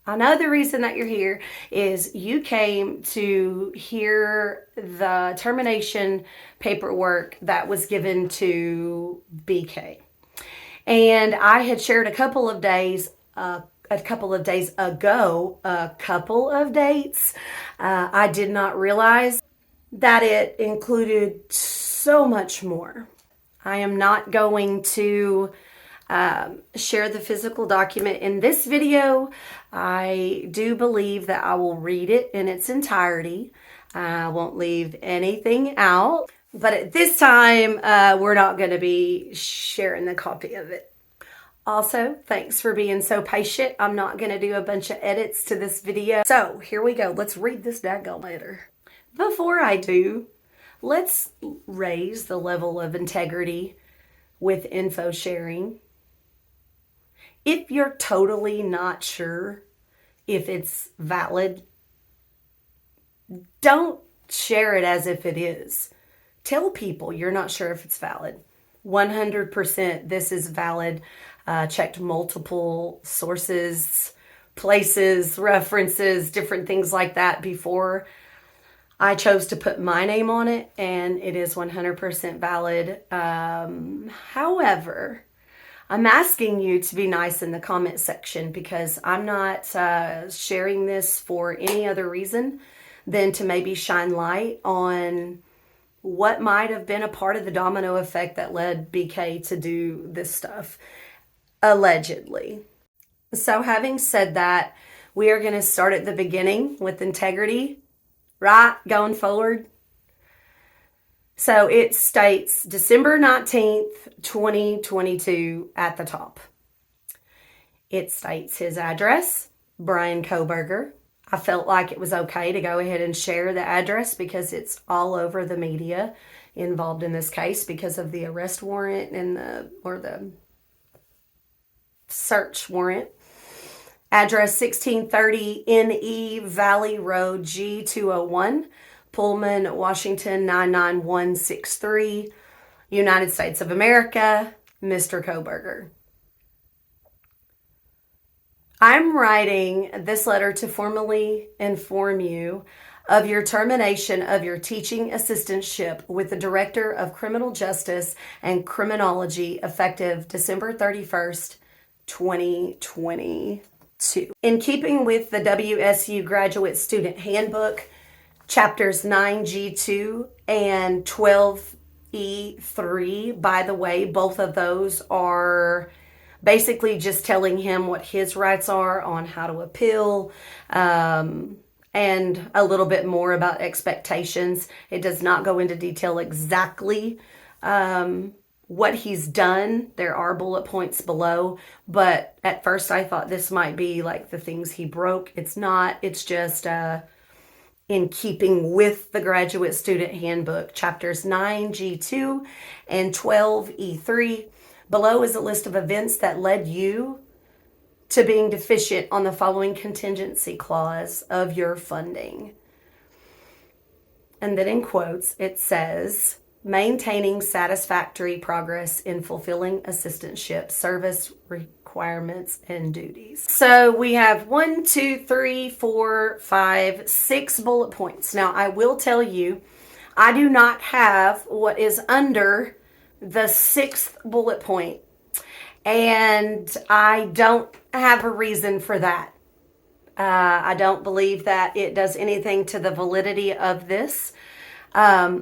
I know the reason that you're here is you came to hear the termination paperwork that was given to BK. And I had shared a couple of days ago, a couple of dates. I did not realize that it included so much more. I am not going to share the physical document in this video. I do believe that I will read it in its entirety. I won't leave anything out. But at this time, we're not going to be sharing the copy of it. Also, thanks for being so patient. I'm not going to do a bunch of edits to this video. So here we go. Let's read this daggone letter. Before I do, let's raise the level of integrity with info sharing. If you're totally not sure if it's valid, don't share it as if it is. Tell people you're not sure if it's valid. 100% this is valid. Checked multiple sources, places, references, different things like that before I chose to put my name on it, and it is 100% valid. However, I'm asking you to be nice in the comment section because I'm not sharing this for any other reason than to maybe shine light on what might have been a part of the domino effect that led BK to do this stuff, allegedly. So having said that, we are going to start at the beginning with integrity, right, going forward. So it states December 19th, 2022 at the top. It states his address, Bryan Kohberger. I felt like it was okay to go ahead and share the address because it's all over the media involved in this case because of the arrest warrant and the search warrant. Address 1630 NE Valley Road G201, Pullman, Washington 99163, United States of America, Mr. Kohberger. I'm writing this letter to formally inform you of your termination of your teaching assistantship with the Director of Criminal Justice and Criminology effective December 31st, 2022. In keeping with the WSU Graduate Student Handbook, Chapters 9G2 and 12E3, by the way, both of those are basically just telling him what his rights are on how to appeal, and a little bit more about expectations. It does not go into detail exactly what he's done. There are bullet points below, but at first I thought this might be like the things he broke. It's not. It's just in keeping with the Graduate Student Handbook, Chapters 9G2 and 12E3. Below is a list of events that led you to being deficient on the following contingency clause of your funding. And then in quotes, it says, maintaining satisfactory progress in fulfilling assistantship service requirements and duties. So we have 1, 2, 3, 4, 5, 6 bullet points. Now I will tell you, I do not have what is under the 6th bullet point, and I don't have a reason for that. I don't believe that it does anything to the validity of this,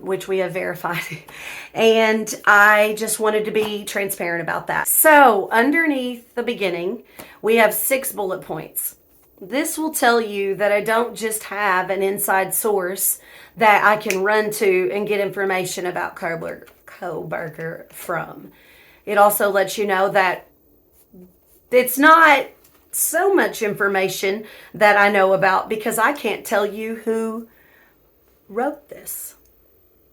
which we have verified. And I just wanted to be transparent about that. So underneath the beginning, we have 6 bullet points. This will tell you that I don't just have an inside source that I can run to and get information about Kohberger from. It also lets you know that it's not so much information that I know about because I can't tell you who wrote this.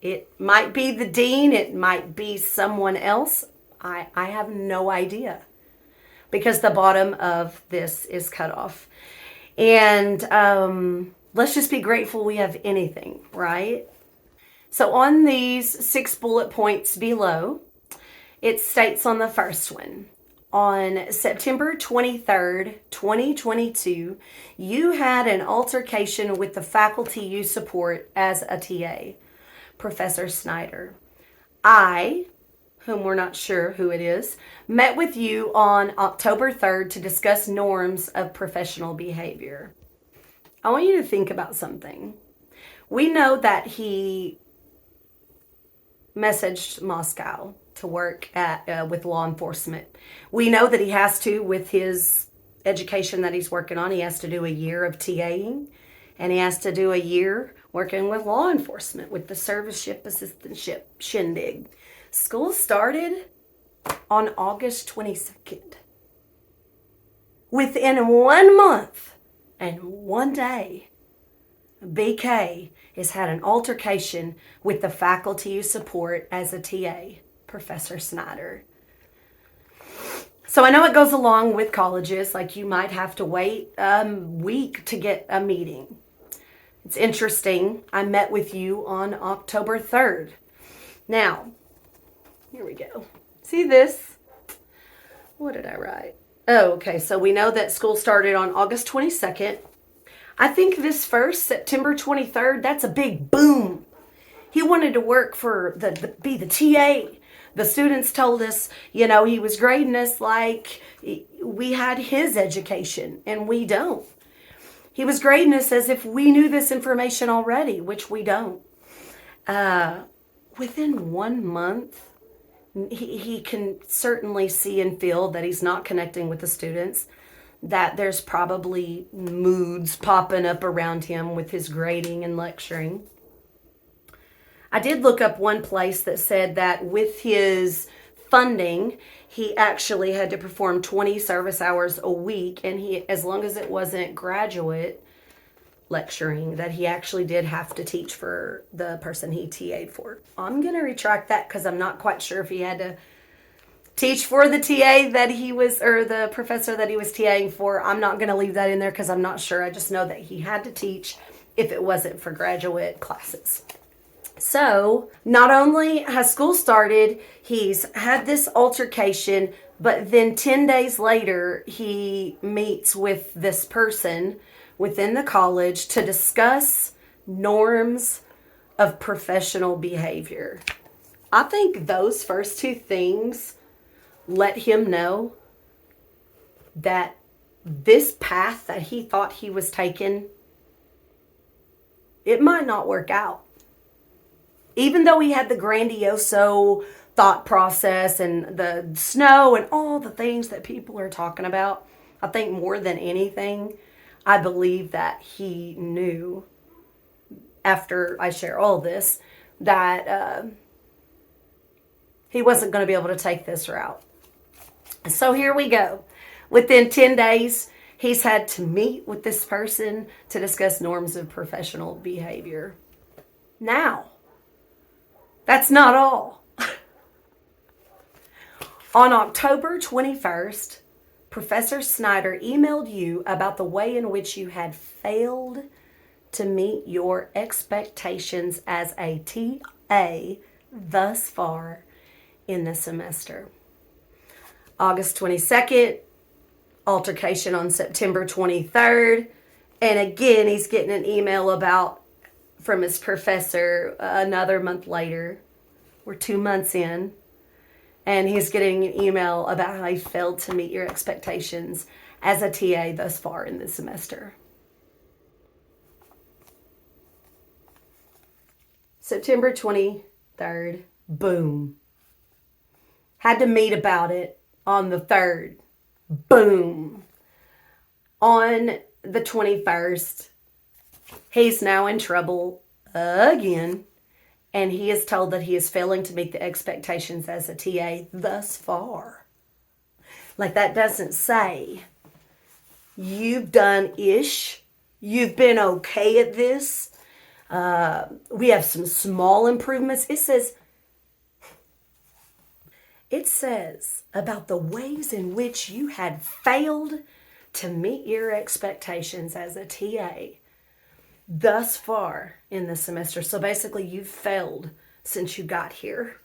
It might be the dean, it might be someone else. I have no idea because the bottom of this is cut off. And let's just be grateful we have anything, right? So on these 6 bullet points below, it states on the first one, On September 23rd, 2022, you had an altercation with the faculty you support as a TA, Professor Snyder. I, whom we're not sure who it is, met with you on October 3rd to discuss norms of professional behavior. I want you to think about something. We know that he messaged Moscow to work with law enforcement. We know that he has to, with his education that he's working on, he has to do a year of TAing, and he has to do a year working with law enforcement with the serviceship assistantship shindig. School started on August 22nd. Within 1 month and 1 day, BK has had an altercation with the faculty you support as a TA, Professor Snyder. So I know it goes along with colleges, like you might have to wait a week to get a meeting. It's interesting. I met with you on October 3rd. Now, here we go. See this? What did I write? Oh, okay. So we know that school started on August 22nd. I think this first, September 23rd, that's a big boom. He wanted to work for be the TA. The students told us, he was grading us like we had his education, and we don't. He was grading us as if we knew this information already, which we don't. Within 1 month, he can certainly see and feel that he's not connecting with the students, that there's probably moods popping up around him with his grading and lecturing. I did look up one place that said that with his funding, he actually had to perform 20 service hours a week, and as long as it wasn't graduate lecturing, that he actually did have to teach for the person he TA'd for. I'm going to retract that because I'm not quite sure if he had to teach for the TA that he was, or the professor that he was TAing for. I'm not going to leave that in there because I'm not sure. I just know that he had to teach if it wasn't for graduate classes. So not only has school started, he's had this altercation, but then 10 days later, he meets with this person within the college to discuss norms of professional behavior. I think those first two things let him know that this path that he thought he was taking, it might not work out. Even though he had the grandioso thought process and the snow and all the things that people are talking about, I think more than anything, I believe that he knew, after I share all this, that he wasn't going to be able to take this route. So here we go. Within 10 days, he's had to meet with this person to discuss norms of professional behavior. Now, that's not all. On October 21st, Professor Snyder emailed you about the way in which you had failed to meet your expectations as a TA thus far in the semester. August 22nd, altercation on September 23rd, and again, he's getting an email from his professor another month later. We're 2 months in, and he's getting an email about how he failed to meet your expectations as a TA thus far in the semester. September 23rd, boom. Had to meet about it on the 3rd, boom. On the 21st, he's now in trouble again, and he is told that he is failing to meet the expectations as a TA thus far. Like, that doesn't say you've done ish, you've been okay at this, we have some small improvements. It says about the ways in which you had failed to meet your expectations as a TA thus far in the semester. So basically, you've failed since you got here.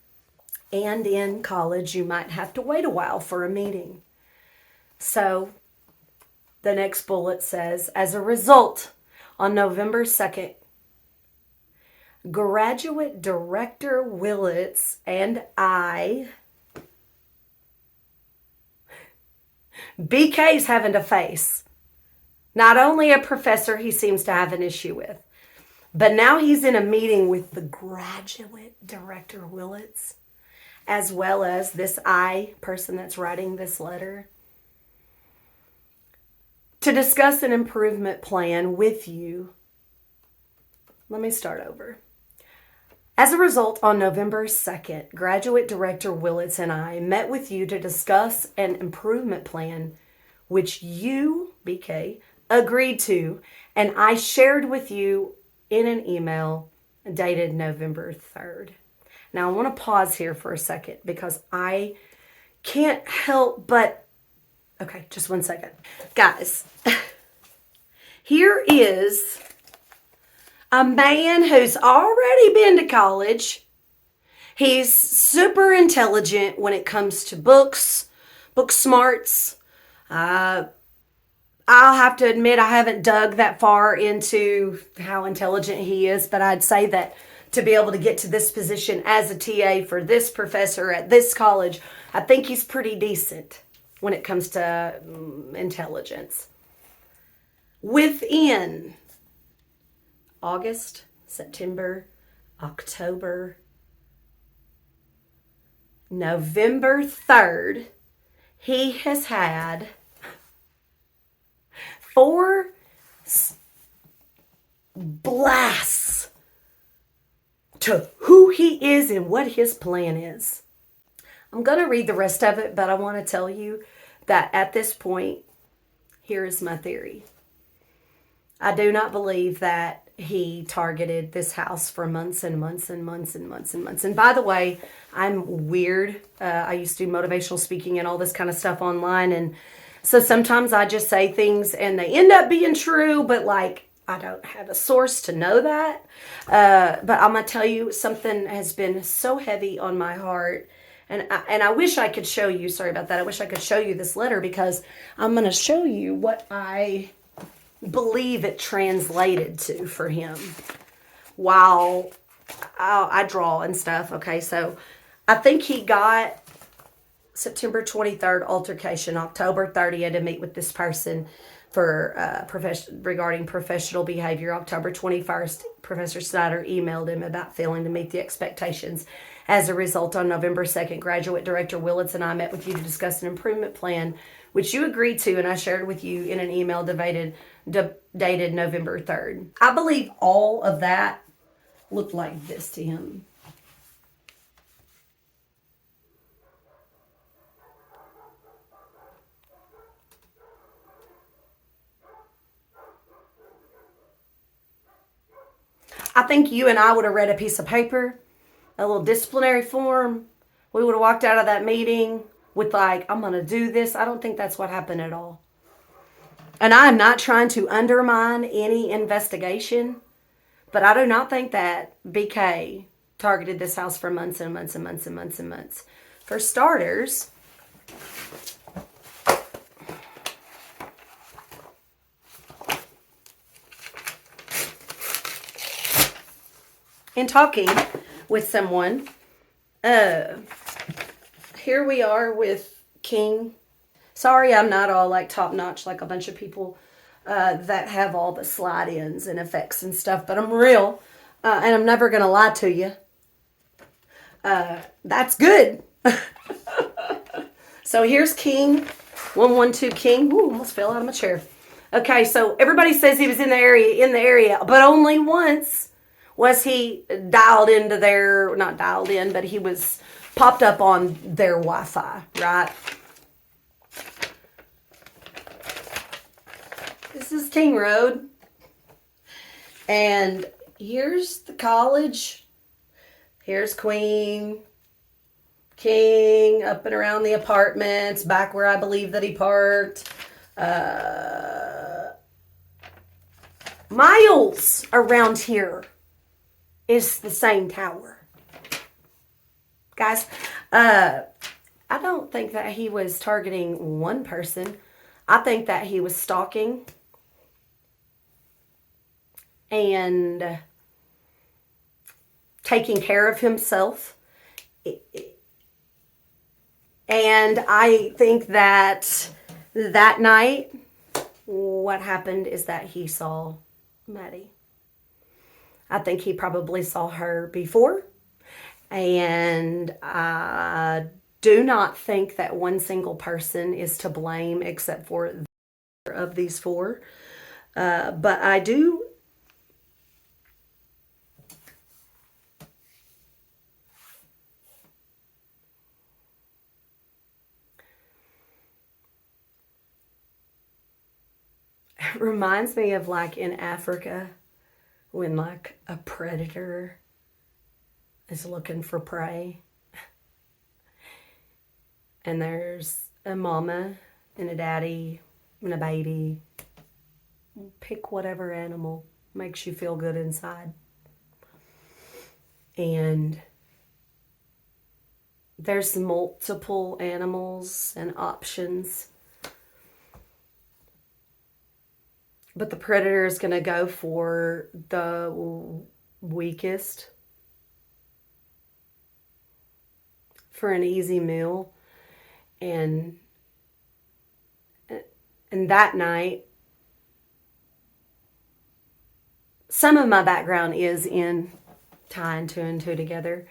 And in college, you might have to wait a while for a meeting. So the next bullet says, as a result, on November 2nd, Graduate Director Willits and I, BK's having to face not only a professor he seems to have an issue with, but now he's in a meeting with the Graduate Director Willits, as well as this I person that's writing this letter, to discuss an improvement plan with you. Let me start over. As a result, on November 2nd, Graduate Director Willits and I met with you to discuss an improvement plan which you, BK, agreed to, and I shared with you in an email dated November 3rd. Now, I want to pause here for a second because I can't help but... Okay, just one second. Guys, here is a man who's already been to college. He's super intelligent when it comes to books, book smarts. I'll have to admit I haven't dug that far into how intelligent he is, but I'd say that to be able to get to this position as a TA for this professor at this college, I think he's pretty decent when it comes to intelligence. Within August, September, October, November 3rd, he has had 4 blasts to who he is and what his plan is. I'm going to read the rest of it, but I want to tell you that at this point, here is my theory. I do not believe that he targeted this house for months and months and months and months and months. And by the way, I'm weird. I used to do motivational speaking and all this kind of stuff online. And so sometimes I just say things and they end up being true, but like I don't have a source to know that. But I'm going to tell you, something has been so heavy on my heart. And I wish I could show you, sorry about that, I wish I could show you this letter because I'm going to show you what I believe it translated to for him while I draw and stuff. Okay, so I think he got September 23rd altercation, October 30th to meet with this person for regarding professional behavior. October 21st, Professor Snyder emailed him about failing to meet the expectations. As a result, on November 2nd, Graduate Director Willits and I met with you to discuss an improvement plan, which you agreed to, and I shared with you in an email dated November 3rd. I believe all of that looked like this to him. I think you and I would have read a piece of paper, a little disciplinary form. We would have walked out of that meeting with like, I'm going to do this. I don't think that's what happened at all. And I'm not trying to undermine any investigation, but I do not think that BK targeted this house for months and months and months and months and months. For starters, in talking with someone, here we are with King. Sorry, I'm not all like top notch like a bunch of people that have all the slide ins and effects and stuff, but I'm real and I'm never going to lie to you. That's good. So here's King, 112 King. Ooh, almost fell out of my chair. Okay, so everybody says he was in the area, but only once was he dialed into their, not dialed in, but he was popped up on their Wi-Fi, right? This is King Road. And here's the college. Here's Queen. King up and around the apartments, back where I believe that he parked. Miles around here is the same tower. Guys, I don't think that he was targeting one person. I think that he was stalking and taking care of himself. And I think that that night, what happened is that he saw Maddie. I think he probably saw her before. And I do not think that one single person is to blame except for the of these four. But I do it reminds me of like in Africa when like a predator is looking for prey. And there's a mama and a daddy and a baby. Pick whatever animal makes you feel good inside. And there's multiple animals and options. But the predator is going to go for the weakest for an easy meal. And that night, some of my background is in tying two and two together.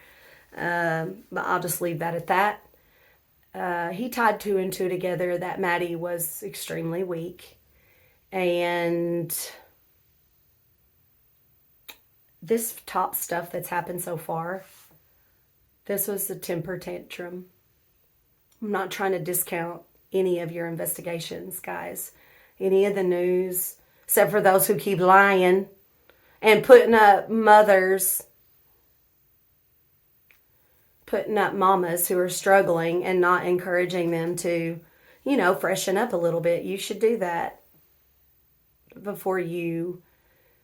But I'll just leave that at that. He tied two and two together that Maddie was extremely weak. And this top stuff that's happened so far, this was a temper tantrum. I'm not trying to discount any of your investigations, guys. Any of the news, except for those who keep lying and putting up mothers, putting up mamas who are struggling and not encouraging them to, freshen up a little bit. You should do that before you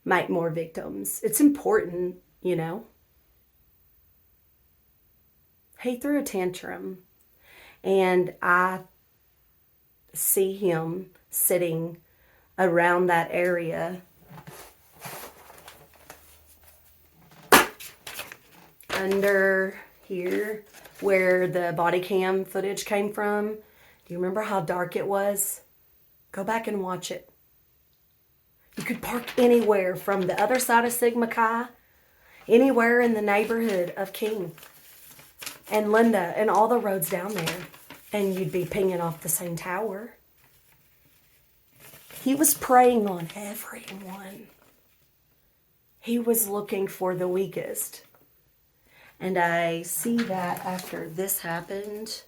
make more victims. It's important, He threw a tantrum. And I see him sitting around that area under here where the body cam footage came from. Do you remember how dark it was? Go back and watch it. You could park anywhere from the other side of Sigma Chi, anywhere in the neighborhood of King and Linda and all the roads down there, and you'd be pinging off the same tower. He was preying on everyone. He was looking for the weakest. And I see that after this happened,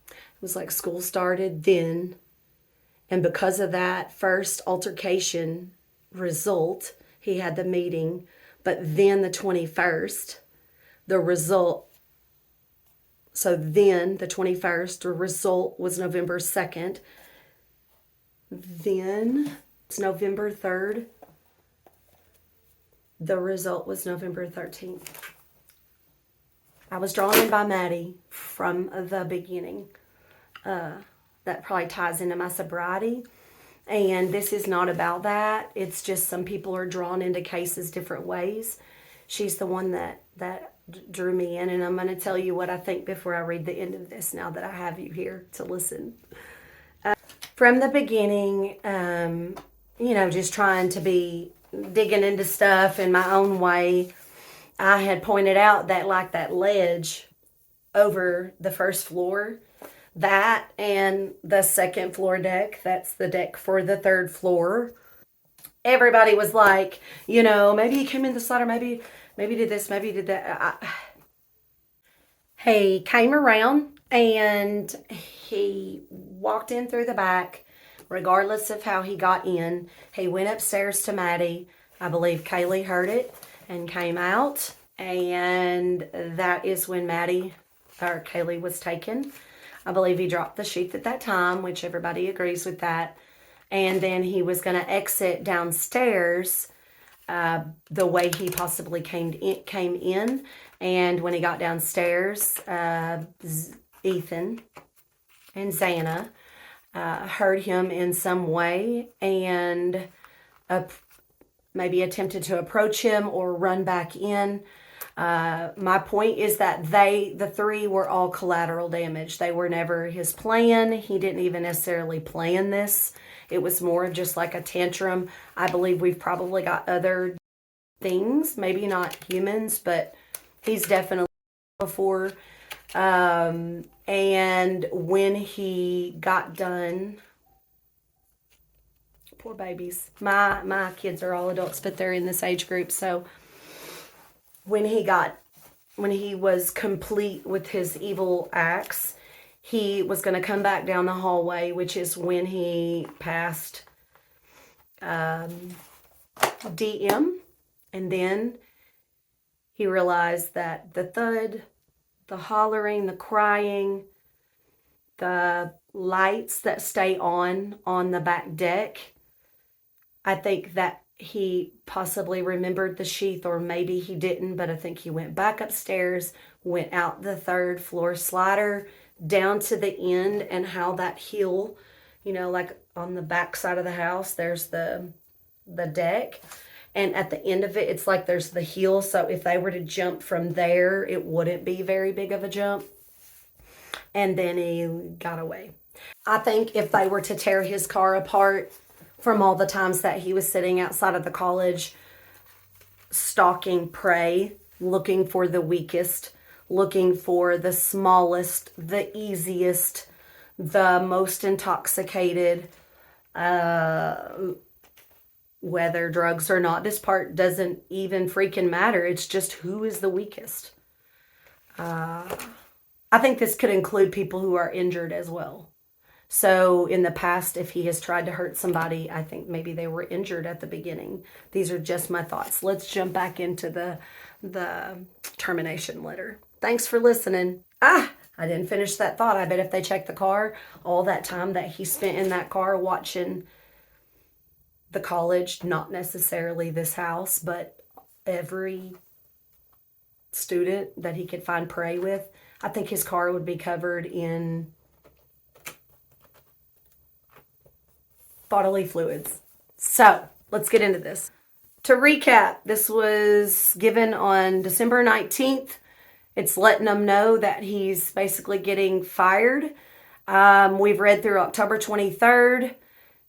it was like school started then. And because of that first altercation result, he had the meeting. But then the 21st, the result, so then the 21st, the result was November 2nd. Then it's November 3rd. The result was November 13th. I was drawn in by Maddie from the beginning. That probably ties into my sobriety. And this is not about that. It's just some people are drawn into cases different ways. She's the one that drew me in. And I'm going to tell you what I think before I read the end of this now that I have you here to listen. From the beginning, just trying to be digging into stuff in my own way, I had pointed out that like that ledge over the first floor, that and the second floor deck, that's the deck for the third floor. Everybody was like, maybe he came in the slaughter, maybe did this, maybe did that. He came around and he walked in through the back, regardless of how he got in. He went upstairs to Maddie. I believe Kaylee heard it and came out. And that is when Kaylee was taken. I believe he dropped the sheath at that time, which everybody agrees with that. And then he was going to exit downstairs the way he possibly came in. And when he got downstairs, Ethan and Xana heard him in some way and maybe attempted to approach him or run back in. My point is that the three were all collateral damage. They were never his plan. He didn't even necessarily plan this. It was more of just like a tantrum. I believe we've probably got other things, maybe not humans, but he's definitely before. And when he got done, poor babies. My kids are all adults, but they're in this age group. So when he was complete with his evil acts, he was going to come back down the hallway, which is when he passed DM. And then he realized that the thud, the hollering, the crying, the lights that stay on the back deck, I think that he possibly remembered the sheath, or maybe he didn't, but I think he went back upstairs, went out the third floor slider down to the end, and how that hill, like on the back side of the house, there's the deck. And at the end of it, it's like there's the heel. So if they were to jump from there, it wouldn't be very big of a jump. And then he got away. I think if they were to tear his car apart from all the times that he was sitting outside of the college, stalking prey, looking for the weakest, looking for the smallest, the easiest, the most intoxicated, whether drugs or not, this part doesn't even freaking matter. It's just who is the weakest. I think this could include people who are injured as well. So in the past, if he has tried to hurt somebody, I think maybe they were injured at the beginning. These are just my thoughts. Let's jump back into the termination letter. Thanks for listening. I didn't finish that thought. I bet if they check the car, all that time that he spent in that car watching the college, not necessarily this house, but every student that he could find prey with, I think his car would be covered in bodily fluids. So let's get into this. To recap, this was given on December 19th. It's letting them know that he's basically getting fired. We've read through October 23rd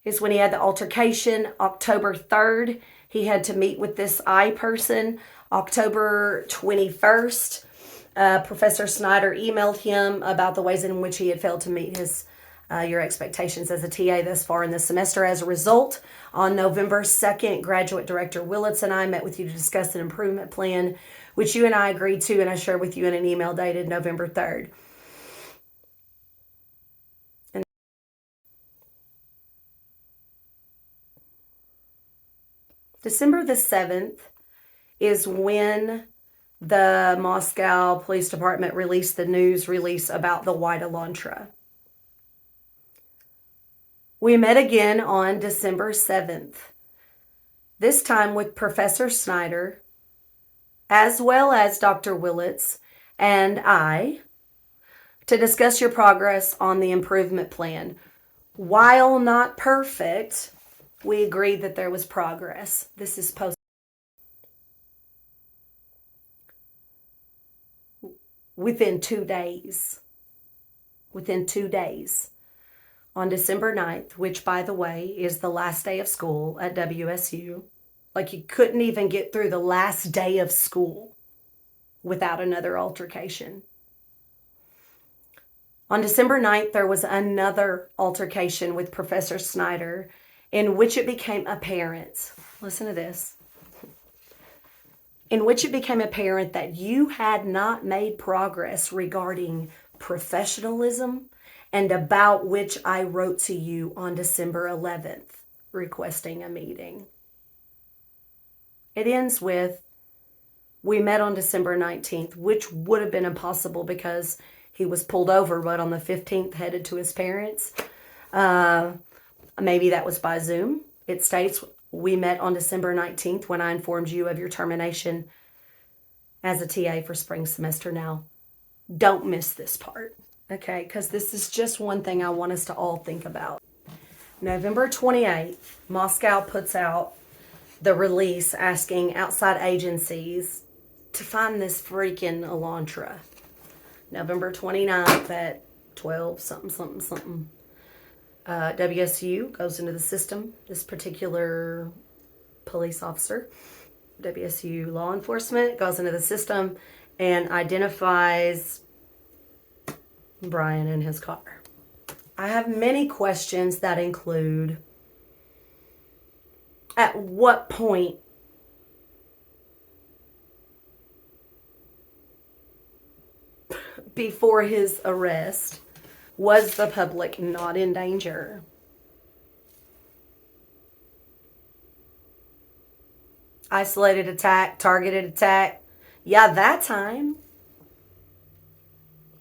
is when he had the altercation. October 3rd, he had to meet with this I person. October 21st, Professor Snyder emailed him about the ways in which he had failed to meet your expectations as a TA thus far in the semester. As a result, on November 2nd, Graduate Director Willits and I met with you to discuss an improvement plan, which you and I agreed to, and I shared with you in an email dated November 3rd. December the 7th is when the Moscow Police Department released the news release about the white Elantra. We met again on December 7th, this time with Professor Snyder, as well as Dr. Willits and I, to discuss your progress on the improvement plan. While not perfect, we agreed that there was progress. This is within 2 days. Within 2 days. On December 9th, which, by the way, is the last day of school at WSU. Like, you couldn't even get through the last day of school without another altercation. On December 9th, there was another altercation with Professor Snyder in which it became apparent, listen to this, in which it became apparent that you had not made progress regarding professionalism, and about which I wrote to you on December 11th, requesting a meeting. It ends with, we met on December 19th, which would have been impossible because he was pulled over, but on the 15th headed to his parents. Maybe that was by Zoom. It states, we met on December 19th when I informed you of your termination as a TA for spring semester now. Don't miss this part, okay? Because this is just one thing I want us to all think about. November 28th, Moscow puts out the release asking outside agencies to find this freaking Elantra. November 29th at 12 something. WSU goes into the system. This particular police officer, WSU law enforcement, goes into the system and identifies Bryan in his car. I have many questions that include, at what point before his arrest was the public not in danger? Isolated attack, targeted attack. Yeah, that time.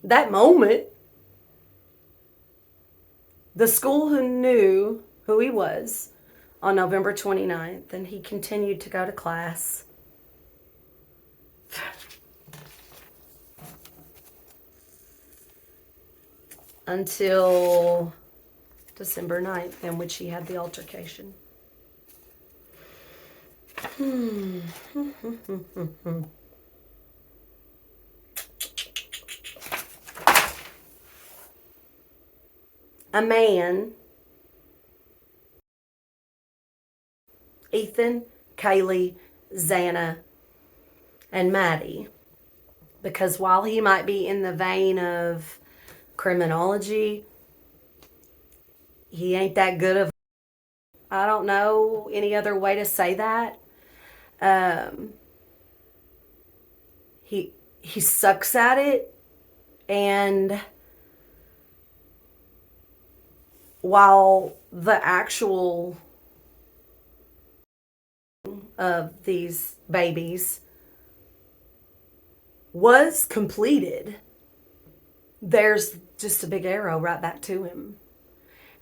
That moment. The school who knew who he was on November 29th, and he continued to go to class. Until December 9th, in which he had the altercation. A man, Ethan, Kaylee, Xana, and Maddie, because while he might be in the vein of criminology, he ain't that good of, I don't know any other way to say that. He sucks at it, and while the actual of these babies was completed, there's just a big arrow right back to him.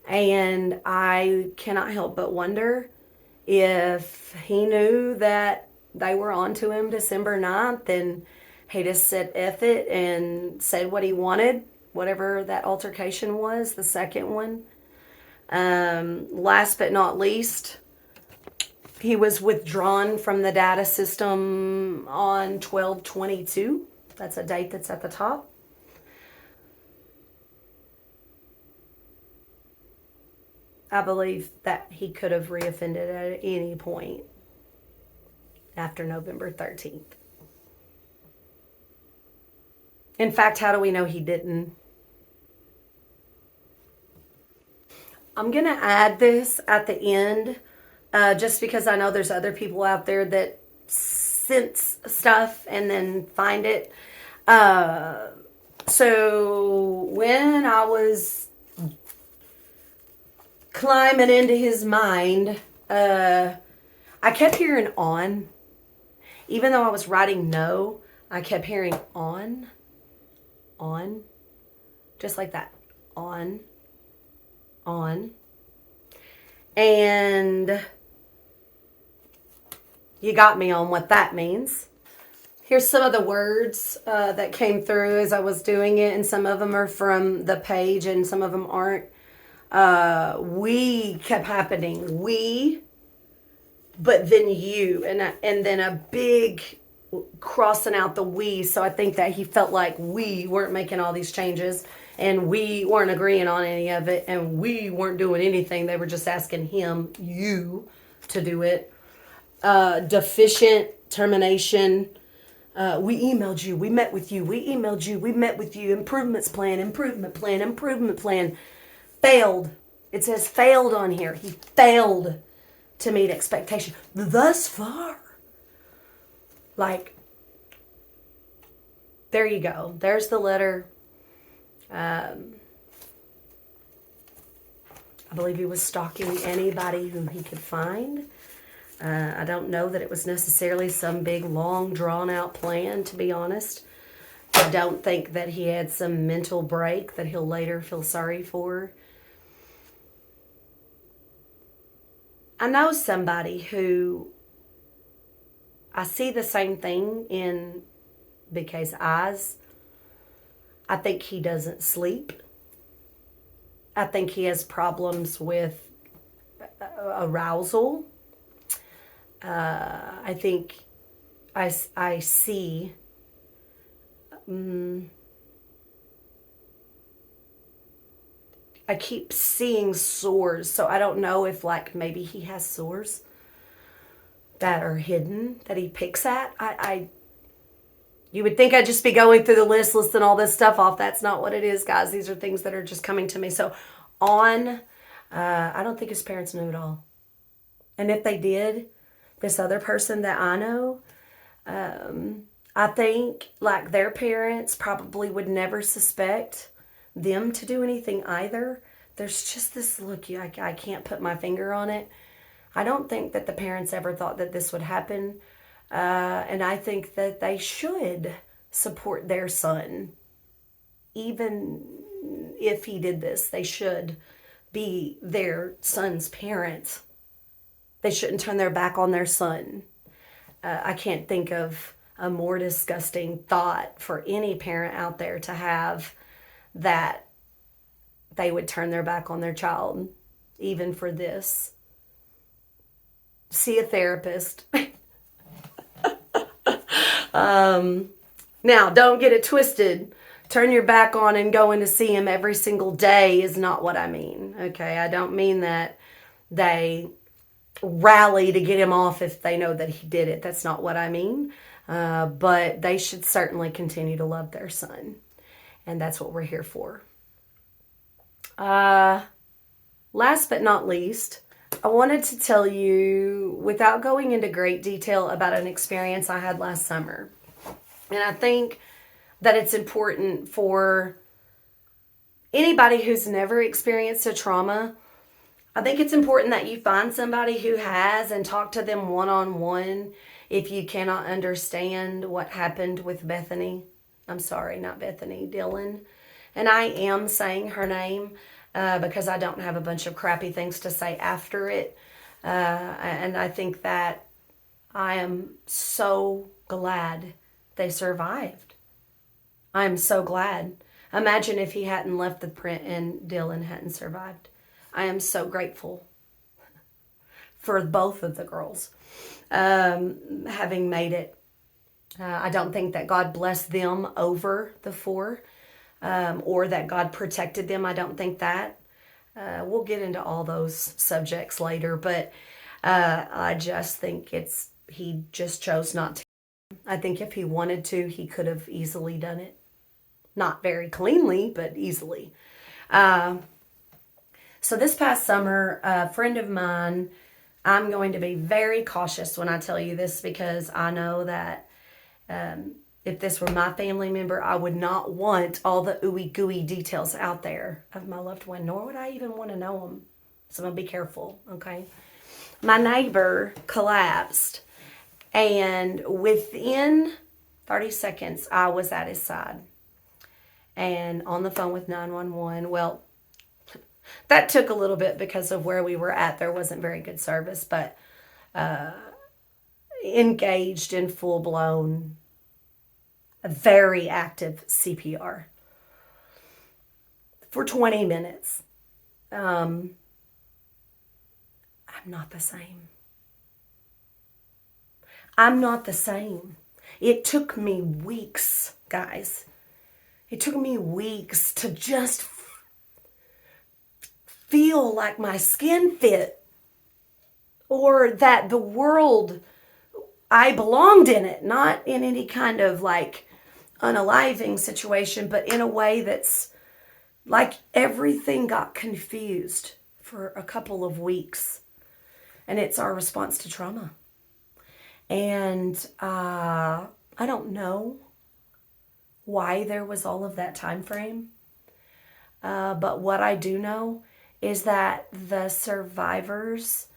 And I cannot help but wonder if he knew that they were on to him December 9th and he just said F it and said what he wanted, whatever that altercation was, the second one. Last but not least, he was withdrawn from the data system on 12/22. That's a date that's at the top. I believe that he could have reoffended at any point after November 13th. In fact, how do we know he didn't? I'm going to add this at the end, just because I know there's other people out there that sense stuff and then find it. So when I was climbing into his mind, I kept hearing on. Even though I was writing no, I kept hearing on, just like that, on. And you got me on what that means. Here's some of the words that came through as I was doing it, and some of them are from the page and some of them aren't. We kept happening. We, but then you, and then a big crossing out the we. So I think that he felt like we weren't making all these changes and we weren't agreeing on any of it and we weren't doing anything. They were just asking him, you, to do it. Deficient termination. We emailed you. We met with you. We emailed you. We met with you. Improvement plan. Failed. It says failed on here. He failed to meet expectation thus far. Like, there you go. There's the letter. I believe he was stalking anybody whom he could find. I don't know that it was necessarily some big, long, drawn-out plan, to be honest. I don't think that he had some mental break that he'll later feel sorry for. I know somebody who I see the same thing in BK's eyes. I think he doesn't sleep. I think he has problems with arousal. I think I see I keep seeing sores, so I don't know if like maybe he has sores that are hidden that he picks at. You would think I'd just be going through the list, listing all this stuff off. That's not what it is, guys. These are things that are just coming to me. So I don't think his parents knew at all. And if they did, this other person that I know, I think like their parents probably would never suspect them to do anything either. There's just this look, I can't put my finger on it. I don't think that the parents ever thought that this would happen. And I think that they should support their son. Even if he did this, they should be their son's parents. They shouldn't turn their back on their son. I can't think of a more disgusting thought for any parent out there to have, that they would turn their back on their child, even for this. See a therapist. Now, don't get it twisted. Turn your back on and going to see him every single day is not what I mean. Okay, I don't mean that they rally to get him off if they know that he did it. That's not what I mean. But they should certainly continue to love their son. And that's what we're here for. Last but not least, I wanted to tell you, without going into great detail, about an experience I had last summer. And I think that it's important for anybody who's never experienced a trauma. I think it's important that you find somebody who has and talk to them one-on-one if you cannot understand what happened with Bethany. I'm sorry, not Bethany, Dylan. And I am saying her name because I don't have a bunch of crappy things to say after it. And I think that I am so glad they survived. I'm so glad. Imagine if he hadn't left the print and Dylan hadn't survived. I am so grateful for both of the girls having made it. I don't think that God blessed them over the four or that God protected them. I don't think that. We'll get into all those subjects later, but I just think he just chose not to. I think if he wanted to, he could have easily done it. Not very cleanly, but easily. So this past summer, a friend of mine, I'm going to be very cautious when I tell you this because I know that if this were my family member, I would not want all the ooey gooey details out there of my loved one, nor would I even want to know them. So I'm going to be careful, okay? My neighbor collapsed, and within 30 seconds, I was at his side and on the phone with 911. Well, that took a little bit because of where we were at. There wasn't very good service, but engaged in full-blown, very active CPR for 20 minutes. I'm not the same. I'm not the same. It took me weeks, guys. It took me weeks to just feel like my skin fit, or that the world, I belonged in it, not in any kind of like unaliving situation, but in a way that's like everything got confused for a couple of weeks. And it's our response to trauma. And I don't know why there was all of that time frame. But what I do know is that the survivors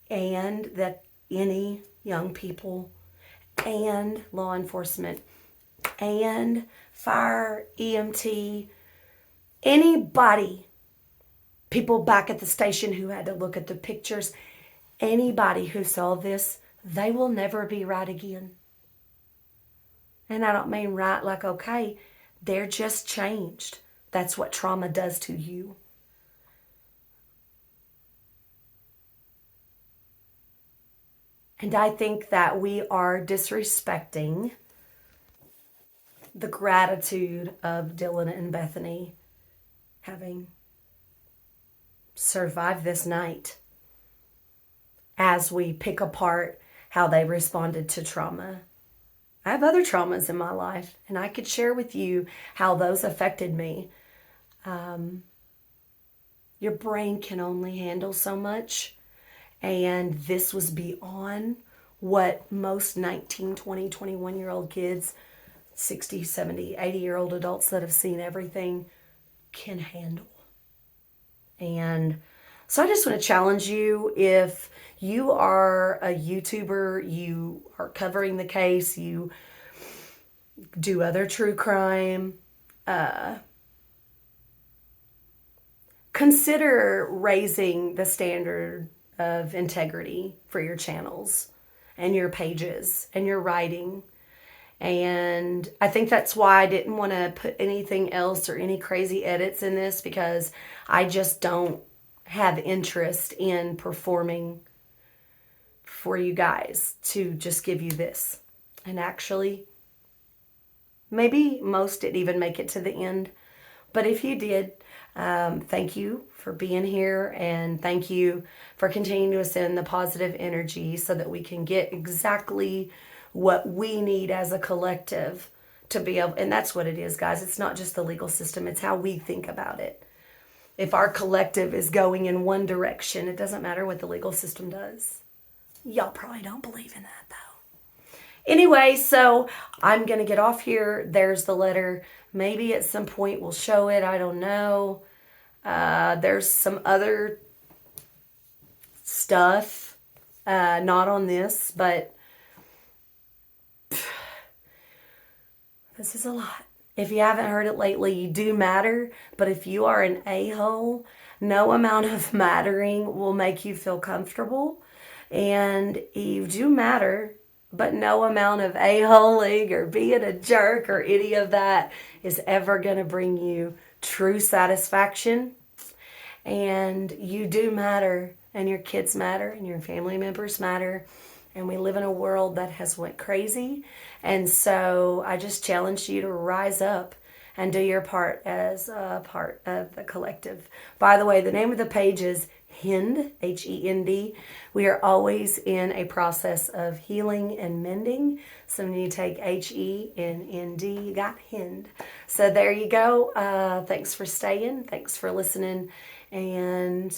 and that any young people and law enforcement and fire, EMT, anybody, people back at the station who had to look at the pictures, anybody who saw this, they will never be right again. And I don't mean right like, okay, they're just changed. That's what trauma does to you. And I think that we are disrespecting the gratitude of Dylan and Bethany having survived this night as we pick apart how they responded to trauma. I have other traumas in my life, and I could share with you how those affected me. Your brain can only handle so much, and this was beyond what most 19, 20, 21-year-old kids, 60, 70, 80-year-old adults that have seen everything can handle. And so I just want to challenge you, if you are a YouTuber, you are covering the case, you do other true crime, consider raising the standard of integrity for your channels and your pages and your writing. And I think that's why I didn't want to put anything else or any crazy edits in this, because I just don't have interest in performing for you guys to just give you this. And actually, maybe most didn't even make it to the end. But if you did, thank you for being here, and thank you for continuing to send the positive energy so that we can get exactly what we need as a collective to be able, and that's what it is, guys. It's not just the legal system, it's how we think about it. If our collective is going in one direction, it doesn't matter what the legal system does. Y'all probably don't believe in that, though. Anyway, so I'm going to get off here. There's the letter. Maybe at some point we'll show it. I don't know. There's some other stuff, not on this, but this is a lot. If you haven't heard it lately, you do matter. But if you are an a-hole, no amount of mattering will make you feel comfortable. And you do matter, but no amount of a-holing or being a jerk or any of that is ever going to bring you true satisfaction. And you do matter, and your kids matter, and your family members matter. And we live in a world that has went crazy. And so I just challenge you to rise up and do your part as a part of the collective. By the way, the name of the page is HEND, H-E-N-D. We are always in a process of healing and mending. So when you take H-E-N-N-D, you got HEND. So there you go. Thanks for staying. Thanks for listening. And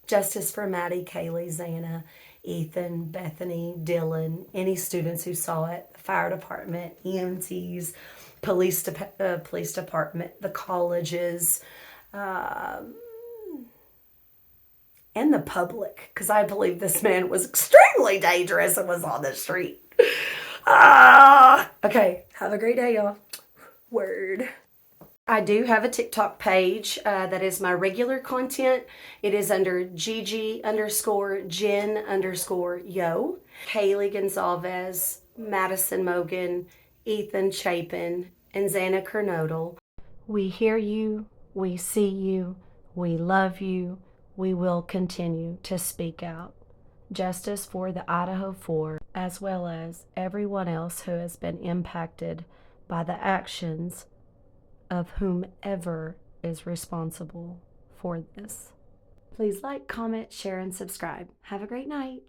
justice for Maddie, Kaylee, Xana, Ethan, Bethany, Dylan, any students who saw it, the fire department, EMTs, police department, the colleges, and the public, because I believe this man was extremely dangerous and was on the street. Okay, have a great day, y'all. Word. I do have a TikTok page that is my regular content. It is under Gigi_Jen_yo. Haley Gonzalez, Madison Mogan, Ethan Chapin, and Xana Kernodal. We hear you, we see you, we love you, we will continue to speak out. Justice for the Idaho 4, as well as everyone else who has been impacted by the actions of whomever is responsible for this. Please like, comment, share, and subscribe. Have a great night.